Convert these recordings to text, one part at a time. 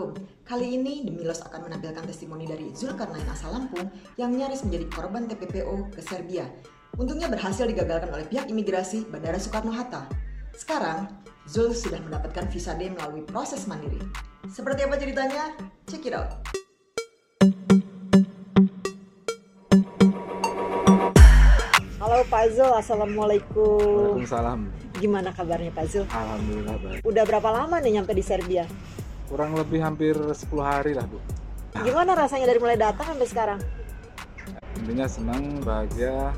Halo, kali ini The Milos akan menampilkan testimoni dari Zulkarnain asal Lampung yang nyaris menjadi korban TPPO ke Serbia. Untungnya berhasil digagalkan oleh pihak imigrasi Bandara Soekarno-Hatta. Sekarang, Zul sudah mendapatkan visa D melalui proses mandiri. Seperti apa ceritanya? Check it out! Halo Pak Zul, Assalamualaikum. Waalaikumsalam. Gimana kabarnya Pak Zul? Alhamdulillah baik. Udah berapa lama nih nyampe di Serbia? Kurang lebih hampir 10 hari lah Bu. Gimana rasanya dari mulai datang sampai sekarang? Intinya senang, bahagia.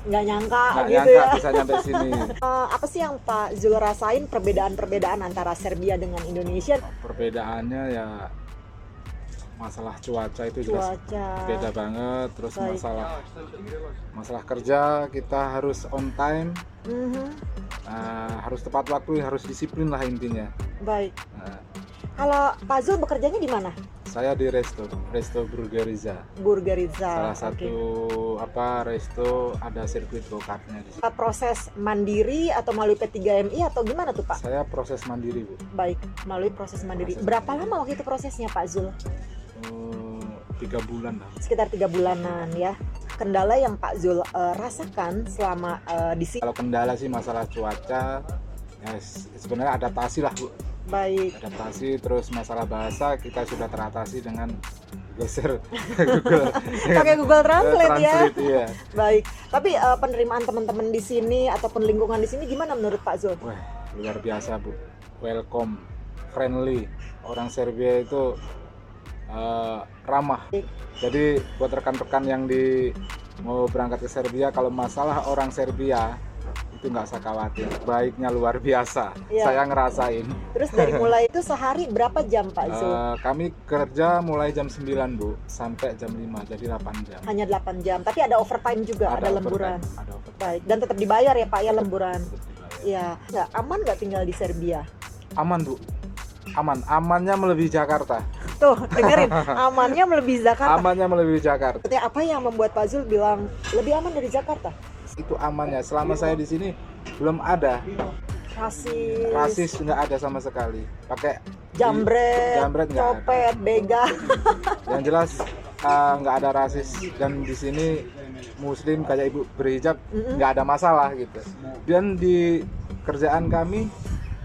Nggak nyangka Nggak gitu nyangka ya. bisa nyampe sini. Apa sih yang Pak Zul rasain perbedaan-perbedaan antara Serbia dengan Indonesia? Perbedaannya ya masalah cuaca itu jelas beda banget. Terus Baik. masalah kerja kita harus on time, harus tepat waktu, harus disiplin lah intinya. Baik. Nah, Kalau Pak Zul bekerjanya di mana? saya di resto Burgeriza. Burgeriza. Salah satu resto ada sirkuit go-kartnya di sini. Proses mandiri atau melalui P3MI atau gimana tuh Pak? Saya proses mandiri Bu. Baik, melalui proses mandiri. Proses Berapa mandiri. lama waktu itu prosesnya Pak Zul? 3 bulan lah. Sekitar 3 bulanan ya. Kendala yang Pak Zul rasakan selama di sini? Kalau kendala sih masalah cuaca, ya sebenarnya adaptasi lah Bu. Baik. Adaptasi, terus masalah bahasa kita sudah teratasi dengan geser Google. Pakai Google Translate ya. Iya. Baik. Tapi penerimaan teman-teman di sini ataupun lingkungan di sini gimana menurut Pak Zul? Wah, luar biasa Bu. Welcome, friendly. Orang Serbia itu ramah. Jadi buat rekan-rekan yang mau berangkat ke Serbia, kalau masalah orang Serbia itu nggak usah khawatir, baiknya luar biasa. Iya. Saya ngerasain. Terus dari mulai itu sehari berapa jam Pak Zul? Kami kerja mulai jam 9 Bu sampai jam 5, jadi 8 jam. Hanya 8 jam, tapi ada overtime juga, ada lemburan. overtime, ada overtime. Baik, dan tetap dibayar ya Pak ya lemburan. Tetap dibayar. Iya, nggak aman nggak tinggal di Serbia? Aman Bu, amannya melebihi Jakarta. Tuh, dengerin, amannya melebihi Jakarta. Amannya melebihi Jakarta. Maksudnya apa yang membuat Pak Zul bilang lebih aman dari Jakarta? Itu amannya. Selama saya di sini belum ada rasis, nggak ada sama sekali. Pakai jambret nggak ada. copet, begal. Yang jelas nggak ada rasis, dan di sini Muslim kayak ibu berhijab nggak ada masalah gitu. Dan di kerjaan kami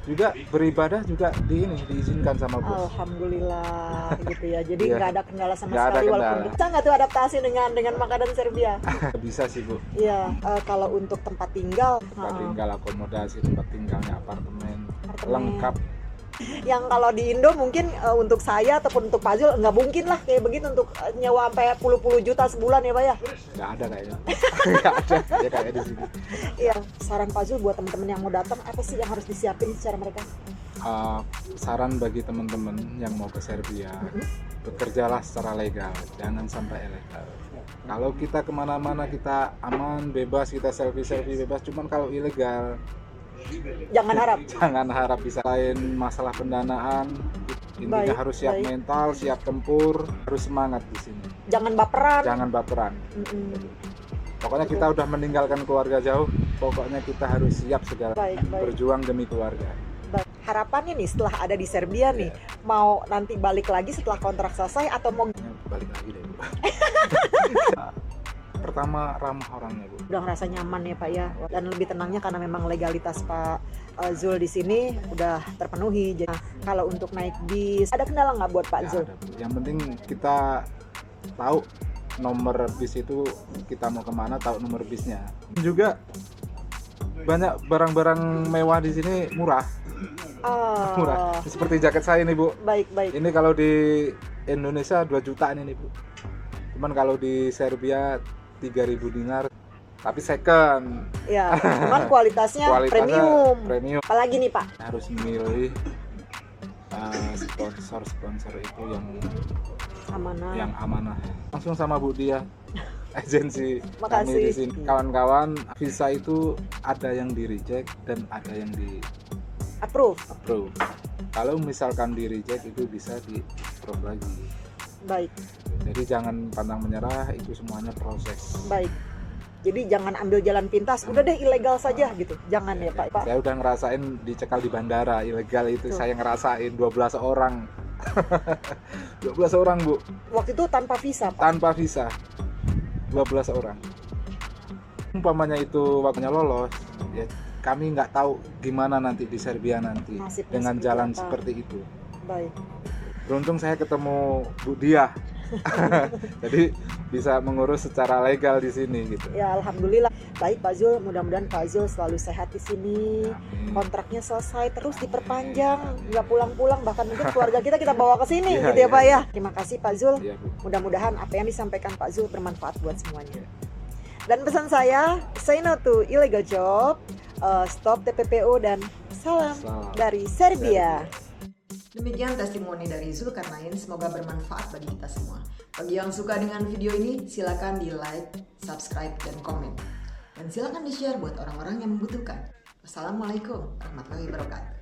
juga beribadah juga diizinkan sama bos. Alhamdulillah gitu ya. Jadi Iya. nggak ada kendala sama Nggak ada sekali kendala. walaupun bisa nggak tuh adaptasi dengan makanan Serbia? Bisa sih Bu. Iya. Kalau untuk tempat tinggal, Tempat tinggal, akomodasi, tempat tinggalnya apartemen lengkap. yang kalau di Indo mungkin untuk saya ataupun untuk Pak Zul nggak mungkin lah kayak begitu untuk nyewa sampai puluh juta sebulan ya Pak ya. Nggak ada kayaknya. Nggak ada ya kayak di sini. Iya. Saran Pak Zul buat teman-teman yang mau datang apa sih yang harus disiapin secara mereka? Saran bagi teman-teman yang mau ke Serbia, bekerjalah secara legal, jangan sampai ilegal. Kalau kita kemana-mana kita aman, bebas, kita selfie bebas. Cuman kalau ilegal, Jangan harap. jangan harap bisa. Lain masalah pendanaan, intinya Baik, harus siap baik. mental, siap tempur, harus semangat di sini. Jangan baperan. Jangan baperan. Mm-mm. Pokoknya kita udah meninggalkan keluarga jauh, pokoknya kita harus siap segala Baik, baik. berjuang demi keluarga. Baik. Harapannya nih setelah ada di Serbia nih, mau nanti balik lagi setelah kontrak selesai atau mau Balik lagi deh Bu. Pertama, ramah orangnya Bu. udah ngerasa nyaman ya Pak ya, dan lebih tenangnya karena memang legalitas Pak Zul di sini udah terpenuhi. Jadi kalau untuk naik bis ada kendala nggak buat Pak Ya, Zul? ada, Bu. Yang penting kita tahu nomor bis itu, kita mau kemana tahu nomor bisnya. Juga banyak barang-barang mewah di sini murah. Murah. Seperti jaket saya nih Bu. Baik. Ini kalau di Indonesia 2 jutaan ini Bu. Cuman kalau di Serbia 3.000 dinar, tapi second. Ya, cuman kualitasnya premium. Apalagi nih Pak? Harus memilih sponsor itu yang amanah. Langsung sama Bu Dia, agensi kami Makasih. di sini. Kawan-kawan, visa itu ada yang di reject dan ada yang di Approve. approve. Kalau misalkan di reject itu bisa di approve lagi. Baik. Jadi jangan pantang menyerah, itu semuanya proses. Baik. Jadi jangan ambil jalan pintas, udah deh ilegal saja gitu. Jangan ya Pak. Saya udah ngerasain dicekal di bandara ilegal itu. Tuh. Saya ngerasain 12 orang. 12 orang Bu. Waktu itu tanpa visa Pak? Tanpa visa. 12 orang. Umpamanya itu waktunya lolos, ya kami nggak tahu gimana nanti di Serbia nanti dengan jalan seperti itu. Baik. Beruntung saya ketemu Bu Dia. Jadi bisa mengurus secara legal di sini gitu. Ya alhamdulillah. Baik Pak Zul, mudah-mudahan Pak Zul selalu sehat di sini. Kontraknya selesai terus diperpanjang, nggak pulang-pulang, bahkan mungkin keluarga kita bawa ke sini gitu ya Pak ya. Terima kasih Pak Zul. Mudah-mudahan apa yang disampaikan Pak Zul bermanfaat buat semuanya. Dan pesan saya, say no to illegal job, stop TPPO, dan salam dari Serbia. Demikian testimoni dari Zulkarnain, semoga bermanfaat bagi kita semua. Bagi yang suka dengan video ini, silakan di like, subscribe, dan komen. Dan silakan di share buat orang-orang yang membutuhkan. Wassalamualaikum warahmatullahi wabarakatuh.